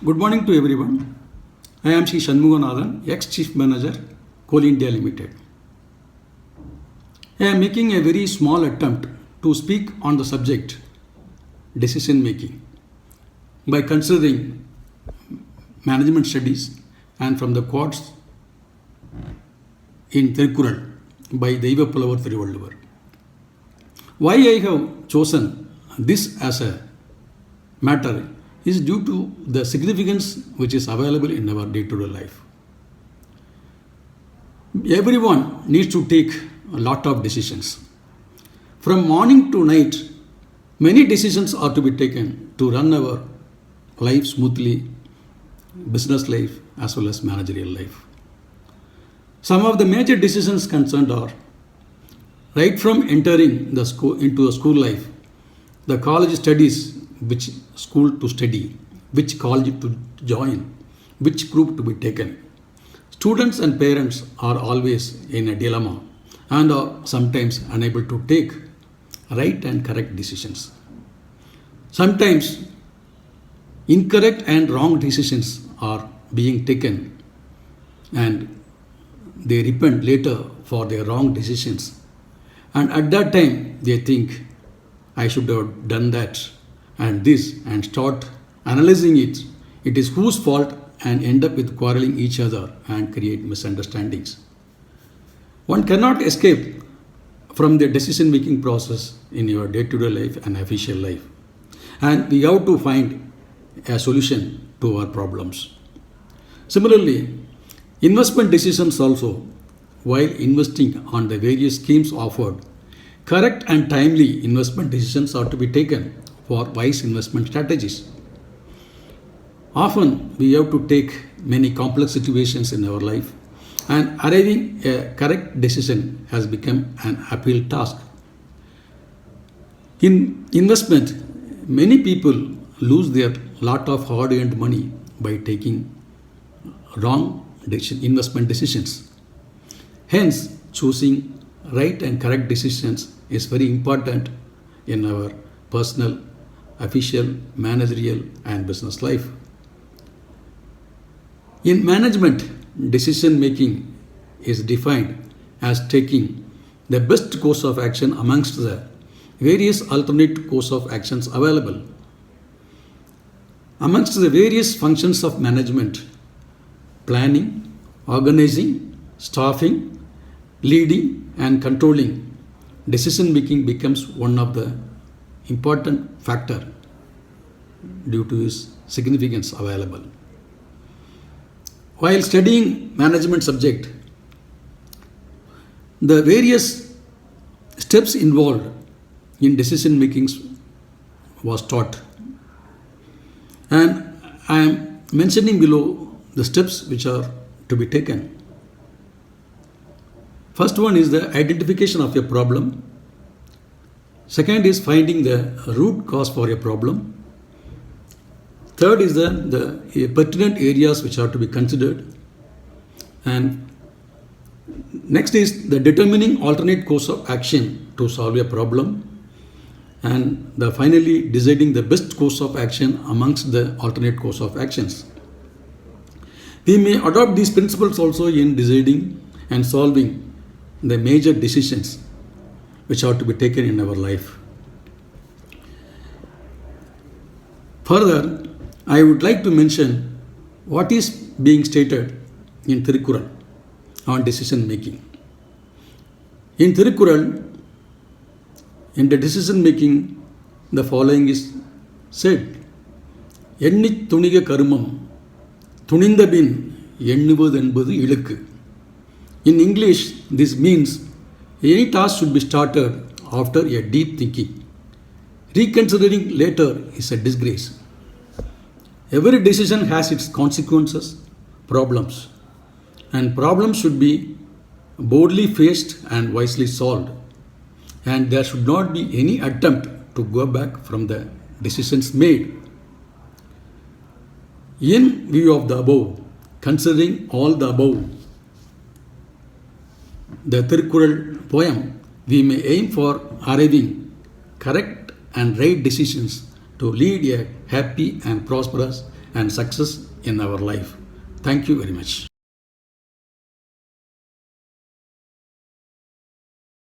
Good morning to everyone. I am Sri Shanmuganathan, ex-Chief Manager, Coal India Limited. I am making a very small attempt to speak on the subject decision making by considering management studies and from the quotes in Thirukkural by Deivapulavar Thiruvalluvar. Why I have chosen this as a matter is due to the significance which is available in our day-to-day life. Everyone needs to take a lot of decisions. From morning to night, many decisions are to be taken to run our life smoothly, business life as well as managerial life. Some of the major decisions concerned are right from entering the school into the school life, the college studies, which school to study, which college to join, which group to be taken. Students and parents are always in a dilemma and are sometimes unable to take right and correct decisions. Sometimes incorrect and wrong decisions are being taken and they repent later for their wrong decisions. And at that time, they think, I should have done that and this, and start analyzing it. It is whose fault, and end up with quarreling each other and create misunderstandings. One cannot escape from the decision making process in your day-to-day life and official life. And we have to find a solution to our problems. Similarly, investment decisions also, while investing on the various schemes offered, correct and timely investment decisions are to be taken for wise investment strategies. Often we have to take many complex situations in our life, and arriving a correct decision has become an uphill task. In investment, many people lose their lot of hard-earned money by taking wrong investment decisions. Hence, choosing right and correct decisions is very important in our personal, official, managerial, and business life. In management, decision making is defined as taking the best course of action amongst the various alternate course of actions available. Amongst the various functions of management, planning, organizing, staffing, leading, and controlling, decision making becomes one of the important factor due to its significance available. While studying management subject, the various steps involved in decision making was taught, and I am mentioning below the steps which are to be taken. First one is the identification of a problem. Second is finding the root cause for a problem. Third is the pertinent areas which are to be considered. And next is the determining alternate course of action to solve a problem. And finally deciding the best course of action amongst the alternate course of actions. We may adopt these principles also in deciding and solving the major decisions which are to be taken in our life. Further, I would like to mention what is being stated in Thirukkural on decision making. In Thirukkural, in the decision making, the following is said: Ennit thuniga karumam, thuninda bin ennuvad enbadu ilukku. In English, this means any task should be started after a deep thinking. Reconsidering later is a disgrace. Every decision has its consequences, problems, and problems should be boldly faced and wisely solved. And there should not be any attempt to go back from the decisions made. In view of the above, considering all the above, the Thirukkural poem, we may aim for arriving correct and right decisions to lead a happy and prosperous and success in our life. Thank you very much.